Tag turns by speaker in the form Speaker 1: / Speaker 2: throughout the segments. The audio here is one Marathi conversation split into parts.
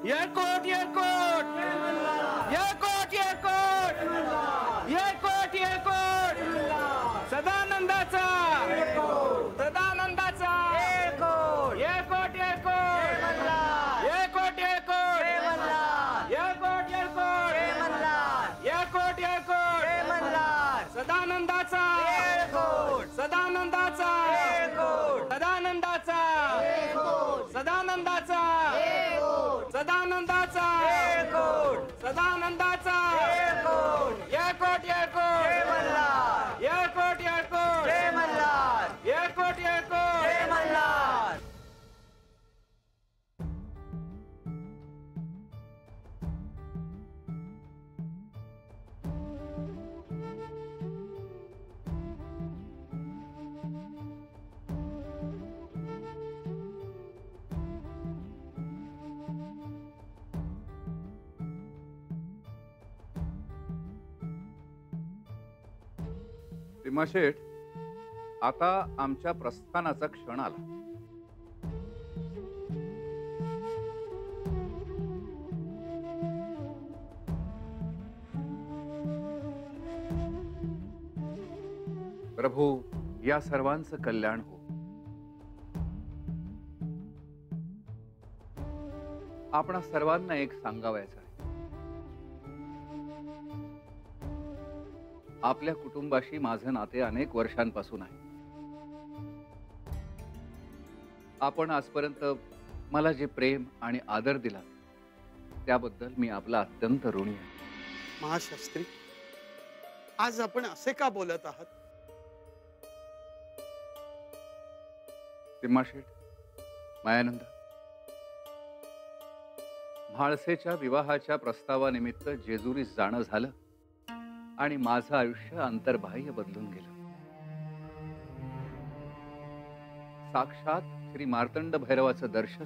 Speaker 1: येळकोट येळकोट येळकोट येळकोट येळकोट येळकोट सदानंदाचा सदानंदाचा येळकोट येळकोट येळकोट येळकोट येळकोट येळकोट येळकोट येळकोट येळकोट सदानंदाचा येळकोट सदानंदाचा येळकोट सदानंदाचा येळकोट सदानंदाचा येळकोट सदानंदाचा येळकोट सदानंदाचा येळकोट येळकोट येळकोट येळकोट येळकोट येळकोट येळकोट
Speaker 2: भीमाशेठ, आता आमच्या प्रस्थानाचा क्षण आला. प्रभू, या सर्वांचं कल्याण हो. आपणा सर्वांना एक सांगावयाचं आहे. आपल्या कुटुंबाशी माझं नाते अनेक वर्षांपासून आहे. आपण आजपर्यंत मला जे प्रेम आणि आदर दिला त्याबद्दल मी आपला अत्यंत ऋणी आहे.
Speaker 3: महाशास्त्री, आज आपण असे का बोलत आहात?
Speaker 2: भीमाशेठ, मायानंद, म्हाळसेच्या विवाहाच्या प्रस्तावानिमित्त जेजुरीस जाणं झालं आणि माझं आयुष्य अंतर्बाह्य बदलून गेलं. साक्षात श्री मार्तंड भैरवाचं दर्शन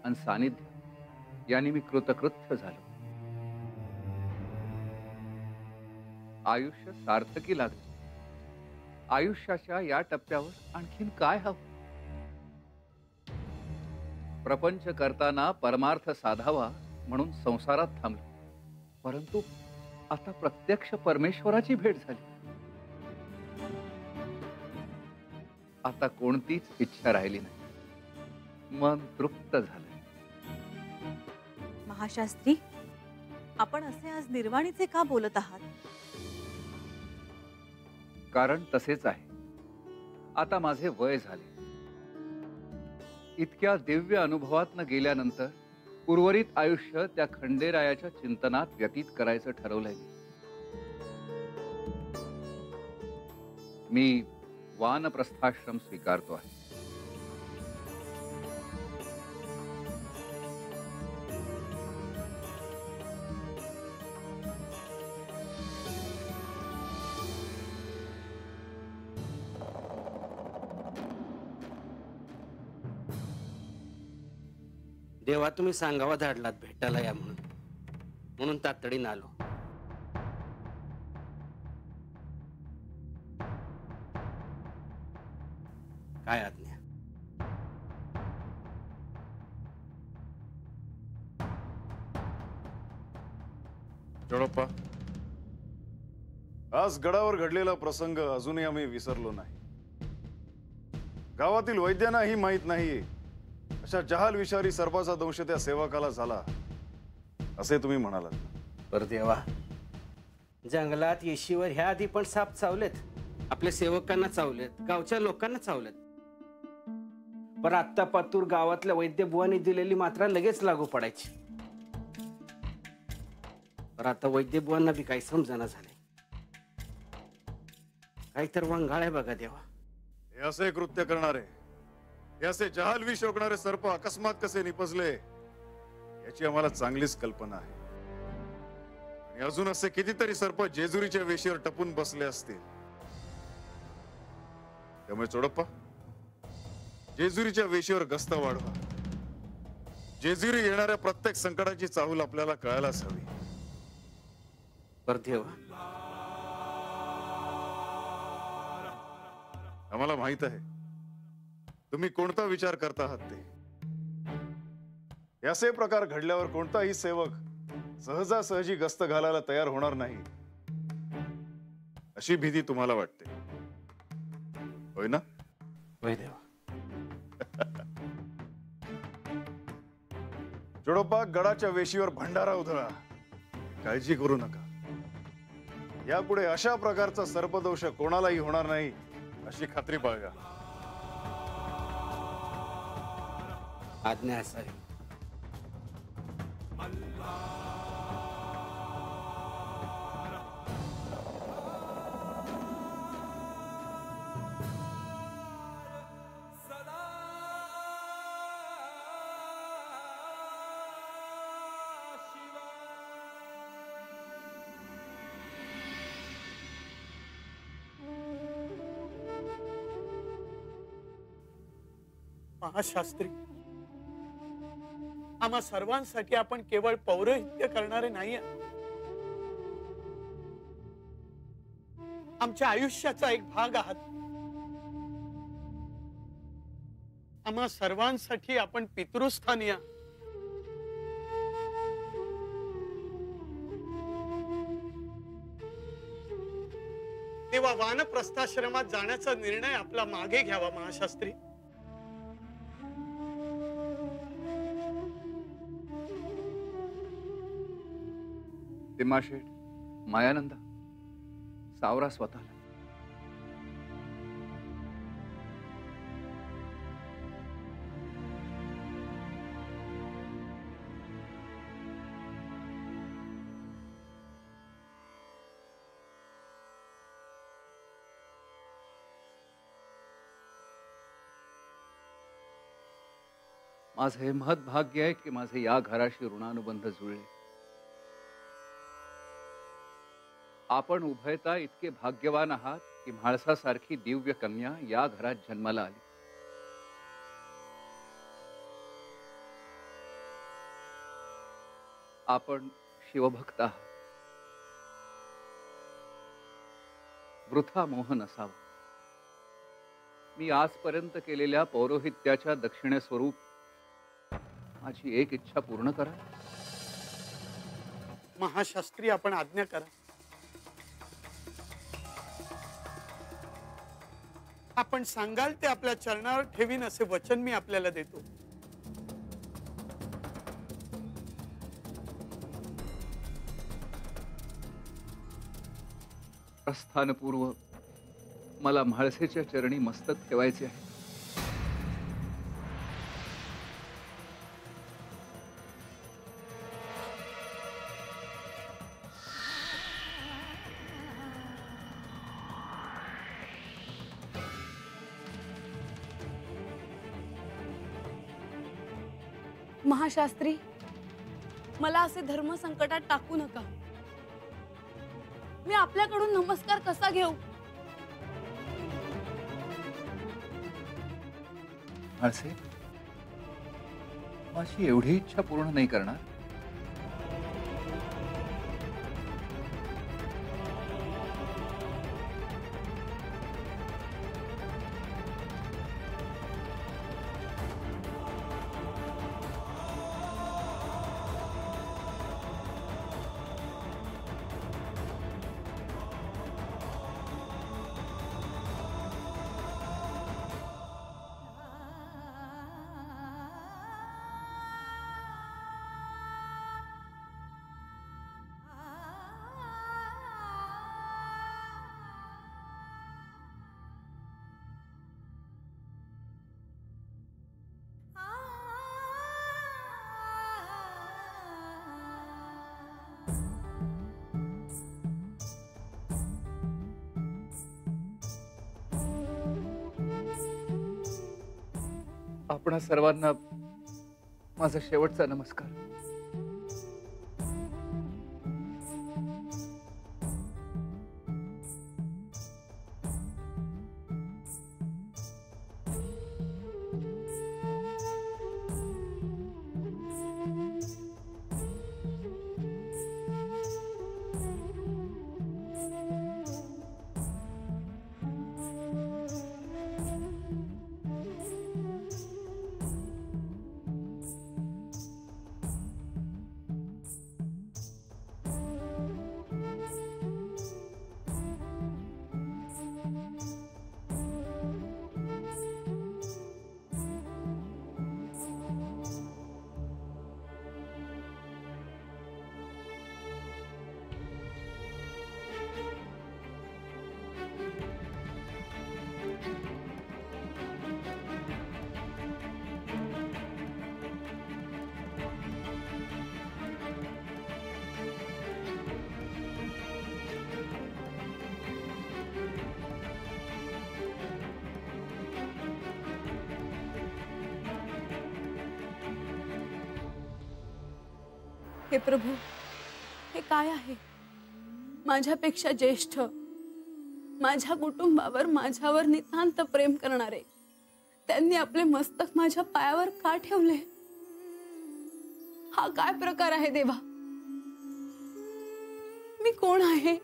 Speaker 2: आणि सानिध्य यांनी मी कृतकृत्य झालो. आयुष्य सार्थकी लागले. आयुष्याच्या या टप्प्यावर आणखीन काय हवं? प्रपंच करताना परमार्थ साधावा म्हणून संसारात थांबलो, परंतु आता प्रत्यक्ष परमेश्वराची भेट झाली. आता कोणतीच इच्छा राहिली नाही. मन तृप्त झालं.
Speaker 4: महाशास्त्री, आपण असे आज निर्वाणीचे का बोलत आहात?
Speaker 2: कारण तसेच आहे. आता माझे वय झाले. इतक्या दिव्य अनुभवातनं गेल्यानंतर उर्वरित आयुष्य त्या खंडेरायाच्या चिंतनात व्यतीत करायचं ठरवलंय. मी वानप्रस्थाश्रम स्वीकारतो आहे.
Speaker 5: देवा, तुम्ही सांगावा धाडलात भेटायला या म्हणून तातडीनं आलो. काय आज्ञा?
Speaker 6: जोडप्पा, आज गडावर घडलेला प्रसंग अजूनही आम्ही विसरलो नाही. गावातील वैद्यांनाही माहीत नाही अशा जहाल विषारी सर्पाचा दंश त्या सेवकाला झाला असे तुम्ही म्हणालात.
Speaker 5: पर देवा, जंगलात येशीवर ह्या आधी पण साप चावलेत. आपल्या सेवकांना चावलेत, गावच्या लोकांना चावलेत. पर आत्ता पातूर गावातल्या वैद्यबुवांनी दिलेली मात्रा लगेच लागू पडायची. पर आता वैद्यबुवांना बी काही समजना झाले. काहीतर वंगाळ आहे बघा देवा.
Speaker 6: हे असे कृत्य करणारे, हे असे जहाल विष ओकणारे सर्प अकस्मात कसे निपजले याची आम्हाला चांगलीच कल्पना आहे. आणि अजून असे कितीतरी सर्प जेजुरीच्या वेशीवर टपून बसले असतील. त्यामुळे चोडप्पा, जेजुरीच्या वेशीवर गस्त वाढवा. जेजुरी येणाऱ्या प्रत्येक संकटाची चाहूल आपल्याला कळायलाच हवी.
Speaker 5: पर देवा,
Speaker 6: आम्हाला माहित आहे तुम्ही कोणता विचार करता आहात ते. याचे प्रकार घडल्यावर कोणताही सेवक सहजासहजी गस्त घालायला तयार होणार नाही, अशी भीती तुम्हाला वाटते, होय ना?
Speaker 5: होय देवा.
Speaker 6: जोडोबा, गडाच्या वेशीवर भंडारा उधळा. काळजी करू नका. यापुढे अशा प्रकारचा सर्पदोष कोणालाही होणार नाही, अशी खात्री बाळगा.
Speaker 5: आज्ञा असावी.
Speaker 3: महाशास्त्री, आम्हा सर्वांसाठी आपण केवळ पौरोहित्य करणारे नाही, आमच्या आयुष्याचा एक भाग आहात. आम्हा सर्वांसाठी आपण पितृस्थान या. तेव्हा वानप्रस्थाश्रमात जाण्याचा निर्णय आपला मागे घ्यावा महाशास्त्री.
Speaker 2: तिमाशेठ, मायानंदा, सावरा स्वतःला. माझे हे महत् भाग्य आहे की माझे या घराशी ऋणानुबंध जुळले. आपण उभयता इतके भाग्यवान आहात की म्हाळसासारखी दिव्य कन्या या घरात जन्माला आली. आपण शिवभक्त आहात. वृथा मोह नसावा. मी आजपर्यंत केलेल्या पौरोहित्याच्या दक्षिणेस्वरूप माझी एक इच्छा पूर्ण करा.
Speaker 3: महाशास्त्री, आपण आज्ञा करा. आपण सांगाल ते आपल्या चरणावर ठेवीन असे वचन मी आपल्याला देतो.
Speaker 2: प्रस्थानपूर्व मला म्हाळसेच्या चरणी मस्तक ठेवायचे आहे.
Speaker 7: महाशास्त्री, मला असे धर्म संकटात टाकू नका. मी आपल्याकडून नमस्कार कसा घेऊ?
Speaker 2: म्हाळसे, माझी एवढी इच्छा पूर्ण नाही करणार? आपणा सर्वांना माझा शेवटचा नमस्कार.
Speaker 7: हे प्रभू, हे काय आहे? माझ्यापेक्षा ज्येष्ठ, माझ्या कुटुंबावर माझ्यावर नितांत प्रेम करणारे त्यांनी आपले मस्तक माझ्या पायावर का ठेवले? हा काय प्रकार आहे देवा? मी कोण आहे?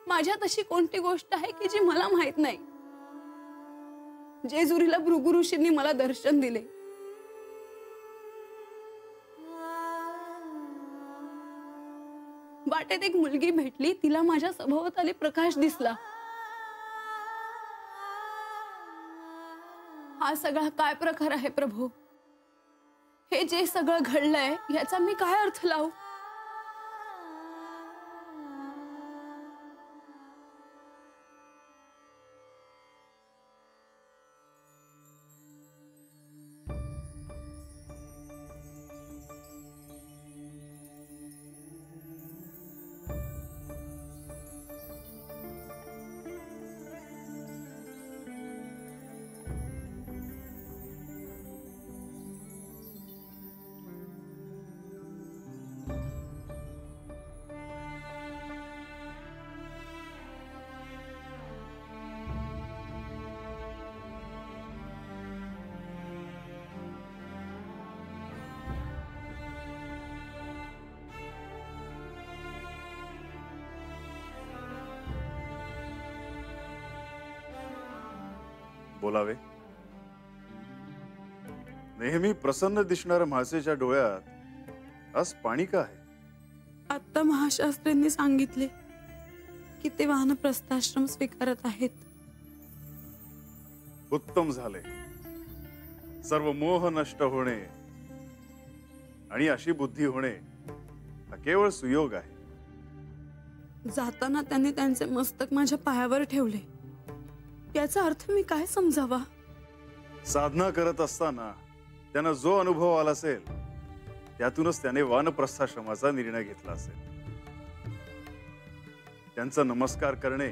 Speaker 7: माझ्यात अशी कोणती गोष्ट आहे की जी मला माहित नाही? जेजुरीला भृगु ऋषींनी मला दर्शन दिले. वाटेत एक मुलगी भेटली, तिला माझ्या सभोवताली प्रकाश दिसला. हा सगळा काय प्रकार आहे प्रभू? हे जे सगळं घडलंय याचा मी काय अर्थ लावू?
Speaker 6: बोलावे. नेहमी प्रसन्न दिसणाऱ्या म्हासेच्या डोळ्यात आज पाणी का आहे?
Speaker 7: आता महाशास्त्रींनी सांगितले की ते वानप्रस्थाश्रम स्वीकारत आहेत.
Speaker 6: उत्तम झाले. सर्व मोह नष्ट होणे आणि अशी बुद्धी होणे हा केवळ सुयोग आहे.
Speaker 7: जाताना त्यांनी त्यांचे मस्तक माझ्या पायावर ठेवले. याचा अर्थ मी काय समजावा?
Speaker 6: साधना करत असताना त्यांना जो अनुभव आला असेल त्यातूनच त्याने वानप्रस्थाश्रमाचा निर्णय घेतला असेल. त्यांचा नमस्कार करणे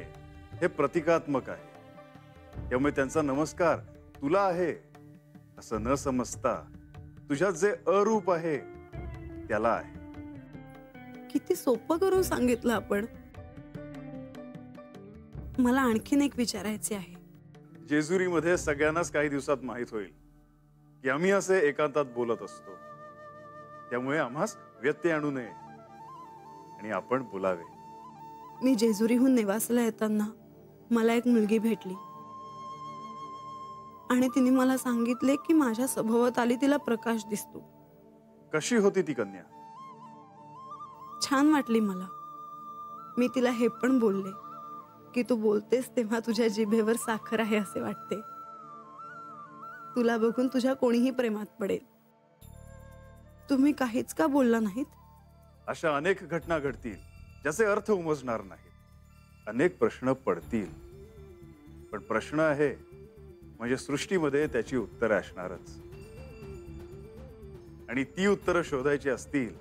Speaker 6: हे प्रतिकात्मक आहे. त्यामुळे त्यांचा नमस्कार तुला आहे असं न समजता तुझ्यात जे अरूप आहे त्याला आहे.
Speaker 7: किती सोपं करून सांगितलं आपण. मला आणखीन एक विचारायचे आहे.
Speaker 6: जेजुरीमध्ये सगळ्यांनाच काही दिवसात माहित होईल की आम्ही असे एकांतात बोलत असतो. त्यामुळे आम्हास व्यत्यय आणू नये आणि आपण बोलावे.
Speaker 7: मी जेजुरीहून नेवासला येताना मला एक मुलगी भेटली आणि तिने मला सांगितले की माझ्या सभोवताली तिला प्रकाश दिसतो.
Speaker 6: कशी होती ती कन्या?
Speaker 7: छान वाटली मला. मी तिला हे पण बोलले की तू बोलतेस तेव्हा तुझ्या जिभेवर साखर आहे असे वाटते. तुला बघून तुझ्या कोणीही प्रेमात पडेल. तुम्ही काहीच का बोलला नाहीत?
Speaker 6: अशा अनेक घटना घडतील ज्याचे अर्थ उमजणार नाहीत. अनेक प्रश्न पडतील, पण प्रश्न आहे म्हणजे सृष्टीमध्ये त्याची उत्तरे असणारच. आणि ती उत्तरं शोधायची असतील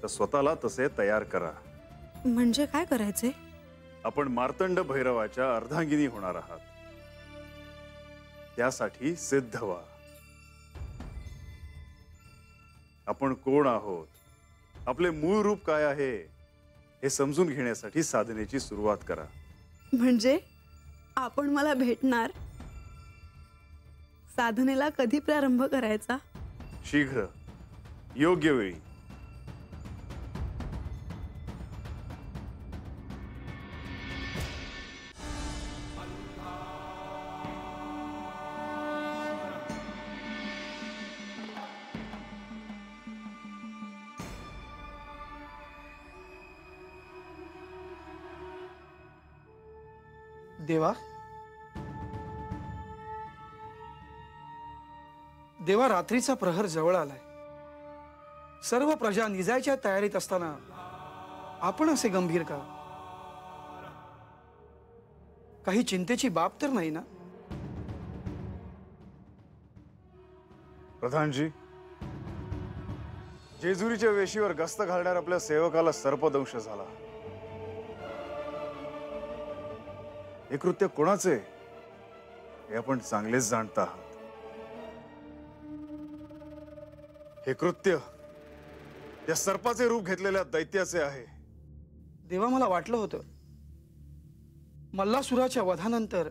Speaker 6: तर स्वतःला तसे तयार करा.
Speaker 7: म्हणजे काय करायचे?
Speaker 6: आपण मार्तंड भैरवाच्या अर्धांगिनी होणार आहात. त्यासाठी सिद्ध व्हा. आपण कोण आहोत, आपले मूळ रूप काय आहे हे समजून घेण्यासाठी साधनेची सुरुवात करा.
Speaker 7: म्हणजे आपण मला भेटणार? साधनेला कधी प्रारंभ करायचा?
Speaker 6: शीघ्र, योग्य वेळी.
Speaker 3: देवा, देवा, रात्रीचा प्रहर जवळ आलाय. सर्व प्रजा निजायच्या तयारीत असताना आपण असे गंभीर का? काही चिंतेची बाब तर नाही ना?
Speaker 6: प्रधानजी, जेजुरीच्या वेशीवर गस्त घालणाऱ्या आपल्या सेवकाला सर्पदंश झाला. हे कृत्य कोणाचे हे आपण चांगलेच जाणता आहात. हे कृत्य त्या सर्पाचे रूप घेतलेल्या दैत्याचे आहे.
Speaker 3: देवा, मला वाटलं होतं मल्लासुराच्या वधानंतर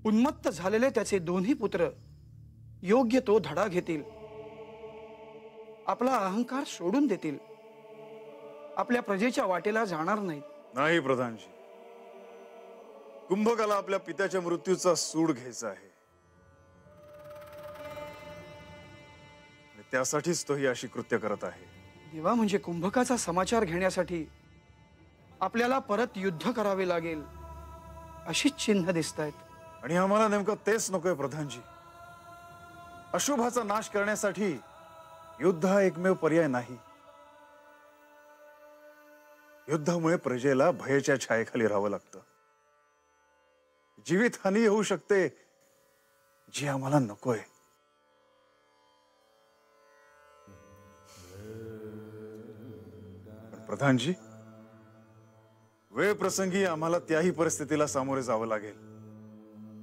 Speaker 3: उन्मत्त झालेले त्याचे दोन्ही पुत्र योग्य तो धडा घेतील, आपला अहंकार सोडून देतील, आपल्या प्रजेच्या वाटेला जाणार नाहीत.
Speaker 6: नाही प्रधानजी, कुंभकाला आपल्या पित्याच्या मृत्यूचा सूड घ्यायचा आहे. आणि त्यासाठीच तो ही अशी कृत्य करत आहे.
Speaker 3: देवा, म्हणजे कुंभकाचा समाचार घेण्यासाठी आपल्याला परत युद्ध करावे लागेल अशीच चिन्ह दिसत आहेत.
Speaker 6: आणि आम्हाला नेमकं तेच नकोय प्रधानजी. अशुभाचा नाश करण्यासाठी युद्ध हा एकमेव पर्याय नाही. युद्धामुळे प्रजेला भयाच्या छायेखाली राहावं लागतं. जीवितहानी होऊ शकते जी आम्हाला नकोय. पण प्रधानजी, वेळ प्रसंगी आम्हाला त्याही परिस्थितीला सामोरे जावं लागेल.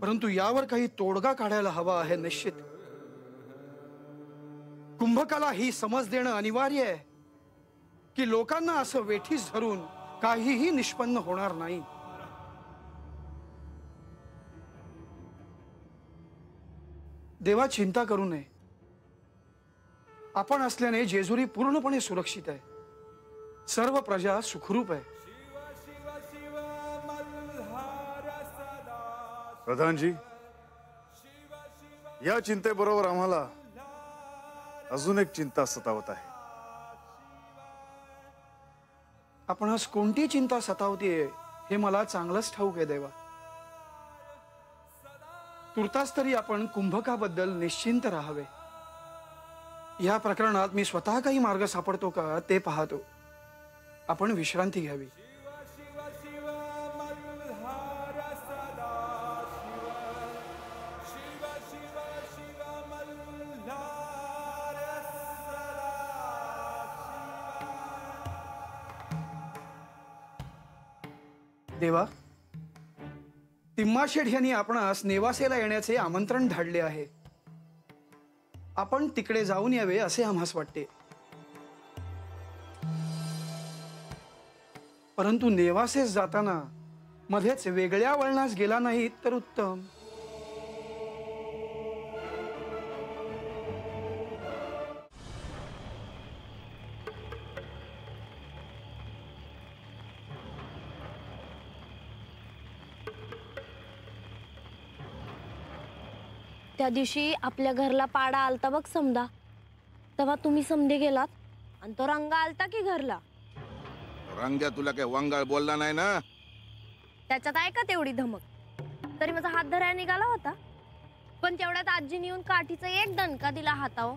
Speaker 3: परंतु यावर काही तोडगा काढायला हवा आहे निश्चित. कुंभकाला ही समज देणं अनिवार्य आहे की लोकांना असं वेठीस धरून काहीही निष्पन्न होणार नाही. देवा, चिंता करू नये. आपण असल्याने जेजुरी पूर्णपणे सुरक्षित आहे. सर्व प्रजा सुखरूप आहे.
Speaker 6: प्रधानजी, या चिंतेबरोबर आम्हाला अजून एक चिंता सतावत आहे.
Speaker 3: आपणास कोणती चिंता सतावतीये हे मला चांगलंच ठाऊक आहे देवा. तुर्तास तरी आपण कुंभकाबद्दल निश्चिंत राहावे. या प्रकरणात मी स्वतः काही मार्ग सापडतो का ते पाहतो. आपण विश्रांती घ्यावी. देवा, तिम्माशेठ यांनी आपणास नेवासेला येण्याचे आमंत्रण धाडले आहे. आपण तिकडे जाऊन यावे असे आम्हास वाटते. परंतु नेवासेस जाताना मध्येच वेगळ्या वळणास गेला नाहीत तर उत्तम.
Speaker 8: त्या दिवशी आपल्या घरला पाडा आलता बघ समदा, तेव्हा तुम्ही समधे गेलात आणि तो रंगा आलता की घरला.
Speaker 9: रंग्या तुला काय वंगाळ बोलला नाही ना?
Speaker 8: त्याच्यात आहे का तेवढी धमक? तरी माझा हात धरायला निघाला होता, पण तेवढ्यात आजीने येऊन काठीचा एक दणका दिला हातावर.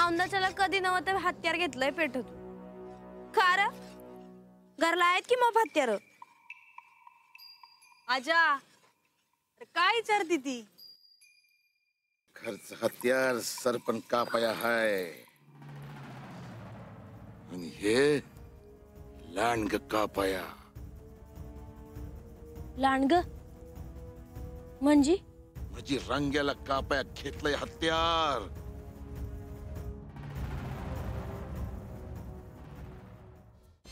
Speaker 8: औंदाच्याला कधी नव्हतं हत्यार घेतलंय पेटत. खार घरला आहेत की मग हत्यार?
Speaker 4: आजा, काय विचारती ती?
Speaker 9: खर्च हत्यार सरपण कापाया है आणि हे लांडग कापाया.
Speaker 8: लांडग म्हणजे?
Speaker 9: म्हणजे रंग्याला कापाया घेतलंय हत्यार.